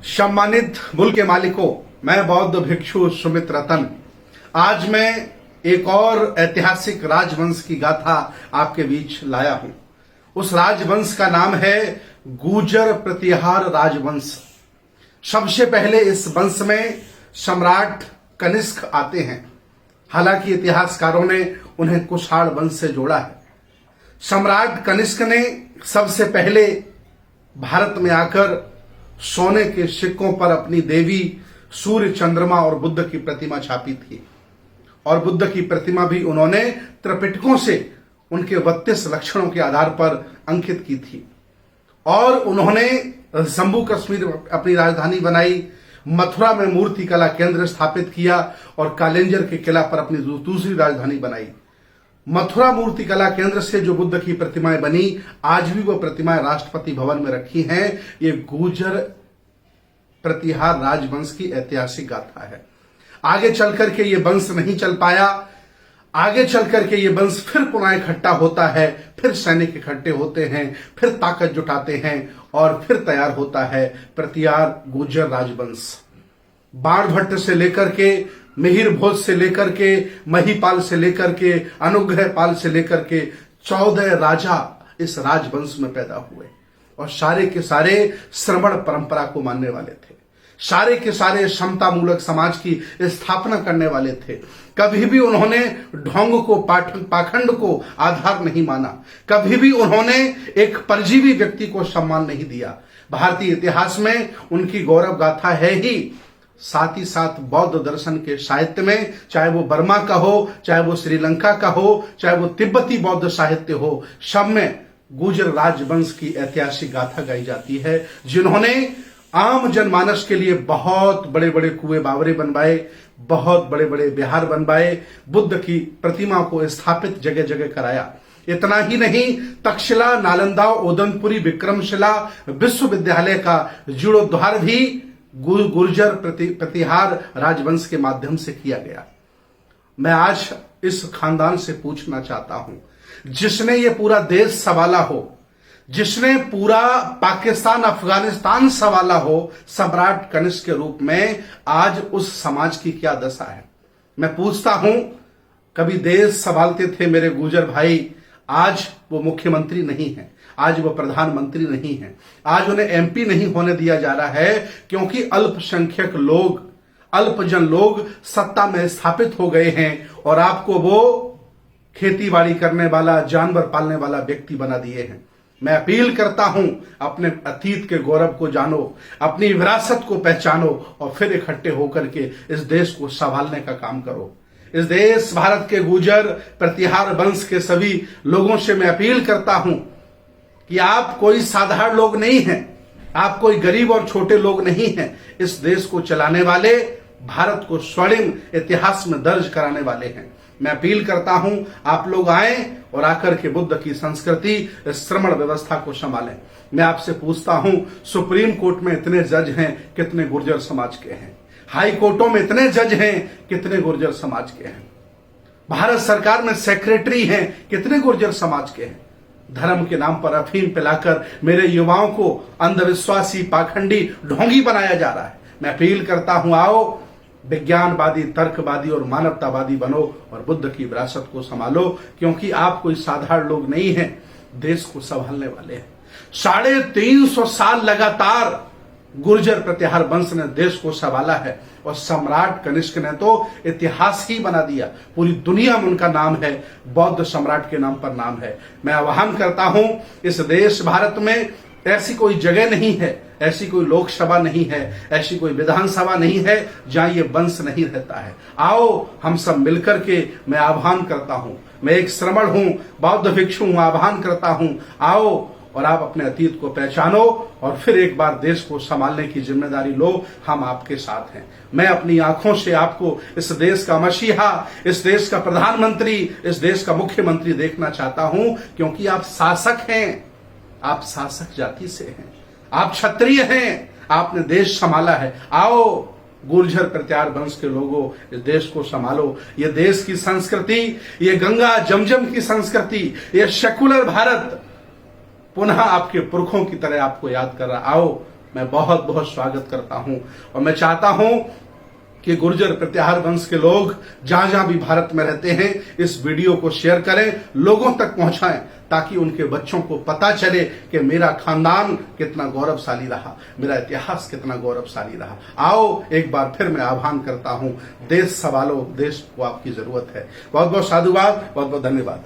सम्मानित मुल्क के मालिकों, मैं बौद्ध भिक्षु सुमित रतन आज मैं एक और ऐतिहासिक राजवंश की गाथा आपके बीच लाया हूं। उस राजवंश का नाम है गुर्जर प्रतिहार राजवंश। सबसे पहले इस वंश में सम्राट कनिष्क आते हैं। हालांकि इतिहासकारों ने उन्हें कुषाण वंश से जोड़ा है। सम्राट कनिष्क ने सबसे पहले भारत में आकर सोने के सिक्कों पर अपनी देवी सूर्य, चंद्रमा और बुद्ध की प्रतिमा छापी थी। और बुद्ध की प्रतिमा भी उन्होंने त्रिपिटकों से उनके 32 लक्षणों के आधार पर अंकित की थी। और उन्होंने जम्मू कश्मीर अपनी राजधानी बनाई, मथुरा में मूर्ति कला केंद्र स्थापित किया और कालिंजर के किला पर अपनी दूसरी राजधानी बनाई। मथुरा मूर्ति कला केंद्र से जो बुद्ध की प्रतिमाएं बनी, आज भी वो प्रतिमाएं राष्ट्रपति भवन में रखी हैं। ये गुर्जर प्रतिहार राजवंश की ऐतिहासिक गाथा है। आगे चलकर के ये वंश नहीं चल पाया। आगे चलकर के ये वंश फिर पुनः इकट्ठा होता है, फिर सैनिक इकट्ठे होते हैं, फिर ताकत जुटाते हैं और फिर तैयार होता है प्रतिहार गुर्जर राजवंश। बाणभट्ट से लेकर के, मिहिर भोज से लेकर के, महीपाल से लेकर के, अनुग्रहपाल से लेकर के 14 राजा इस राजवंश में पैदा हुए और सारे के सारे श्रमण परंपरा को मानने वाले थे। सारे के सारे समता मूलक समाज की स्थापना करने वाले थे। कभी भी उन्होंने ढोंग को, पाखंड को आधार नहीं माना। कभी भी उन्होंने एक परजीवी व्यक्ति को सम्मान नहीं दिया। भारतीय इतिहास में उनकी गौरव गाथा है ही। साथ ही साथ बौद्ध दर्शन के साहित्य में, चाहे वो बर्मा का हो, चाहे वो श्रीलंका का हो, चाहे वो तिब्बती बौद्ध साहित्य हो, सब में गुर्जर राजवंश की ऐतिहासिक गाथा गाई जाती है, जिन्होंने आम जनमानस के लिए बहुत बड़े बड़े कुएं बावरे बनवाए, बहुत बड़े बड़े विहार बनवाए, बुद्ध की प्रतिमा को स्थापित जगह जगह कराया। इतना ही नहीं, तक्षशिला, नालंदा, ओदनपुरी, विक्रमशिला विश्वविद्यालय का जीर्णोद्धार भी गुर्जर प्रतिहार राजवंश के माध्यम से किया गया। मैं आज इस खानदान से पूछना चाहता हूं, जिसने ये पूरा देश संभाला हो, जिसने पूरा पाकिस्तान, अफगानिस्तान संभाला हो सम्राट कनिष्क के रूप में, आज उस समाज की क्या दशा है? मैं पूछता हूं, कभी देश संभालते थे मेरे गुर्जर भाई, आज वो मुख्यमंत्री नहीं है, आज वो प्रधानमंत्री नहीं है, आज उन्हें एमपी नहीं होने दिया जा रहा है, क्योंकि अल्पसंख्यक लोग, अल्पजन लोग सत्ता में स्थापित हो गए हैं और आपको वो खेतीबाड़ी करने वाला, जानवर पालने वाला व्यक्ति बना दिए हैं। मैं अपील करता हूं, अपने अतीत के गौरव को जानो, अपनी विरासत को पहचानो और फिर इकट्ठे होकर के इस देश को संभालने का काम करो। इस देश भारत के गुर्जर प्रतिहार वंश के सभी लोगों से मैं अपील करता हूं कि आप कोई साधारण लोग नहीं हैं, आप कोई गरीब और छोटे लोग नहीं हैं। इस देश को चलाने वाले, भारत को स्वर्णिम इतिहास में दर्ज कराने वाले हैं। मैं अपील करता हूं, आप लोग आए और आकर के बुद्ध की संस्कृति, श्रमण व्यवस्था को संभालें। मैं आपसे पूछता हूं, सुप्रीम कोर्ट में इतने जज हैं, कितने गुर्जर समाज के हैं? हाई कोर्टों में इतने जज हैं, कितने गुर्जर समाज के हैं? भारत सरकार में सेक्रेटरी हैं, कितने गुर्जर समाज के हैं? धर्म के नाम पर अफीम पिलाकर मेरे युवाओं को अंधविश्वासी, पाखंडी, ढोंगी बनाया जा रहा है। मैं अपील करता हूं, आओ विज्ञानवादी, तर्कवादी और मानवतावादी बनो और बुद्ध की विरासत को संभालो, क्योंकि आप कोई साधारण लोग नहीं हैं, देश को संभालने वाले हैं। 350 साल लगातार गुर्जर प्रतिहार वंश ने देश को संभाला है और सम्राट कनिष्क ने तो इतिहास ही बना दिया। पूरी दुनिया में उनका नाम है, बौद्ध सम्राट के नाम पर नाम है। मैं आह्वान करता हूं, इस देश भारत में ऐसी कोई जगह नहीं है, ऐसी कोई लोकसभा नहीं है, ऐसी कोई विधानसभा नहीं है जहां ये वंश नहीं रहता है। आओ हम सब मिलकर के, मैं आह्वान करता हूं, मैं एक श्रमण हूं, बौद्ध भिक्षु हूं, आह्वान करता हूं, आओ और आप अपने अतीत को पहचानो और फिर एक बार देश को संभालने की जिम्मेदारी लो। हम आपके साथ हैं। मैं अपनी आंखों से आपको इस देश का मसीहा, इस देश का प्रधानमंत्री, इस देश का मुख्यमंत्री देखना चाहता हूं, क्योंकि आप शासक हैं, आप शासक जाति से हैं, आप क्षत्रिय हैं, आपने देश संभाला है। आओ गुर्जर प्रतिहार वंश के लोगों, इस देश को संभालो। ये देश की संस्कृति, ये गंगा जमजम की संस्कृति, ये सेकुलर भारत पुनः आपके पुरखों की तरह आपको याद कर रहा। आओ मैं बहुत बहुत स्वागत करता हूं और मैं चाहता हूं कि गुर्जर प्रत्याहार वंश के लोग जहां जहां भी भारत में रहते हैं इस वीडियो को शेयर करें, लोगों तक पहुंचाएं, ताकि उनके बच्चों को पता चले कि मेरा खानदान कितना गौरवशाली रहा, मेरा इतिहास कितना गौरवशाली रहा। आओ एक बार फिर मैं आह्वान करता हूं, देश संभालो, देश को आपकी जरूरत है। बहुत बहुत साधुवाद, बहुत बहुत धन्यवाद।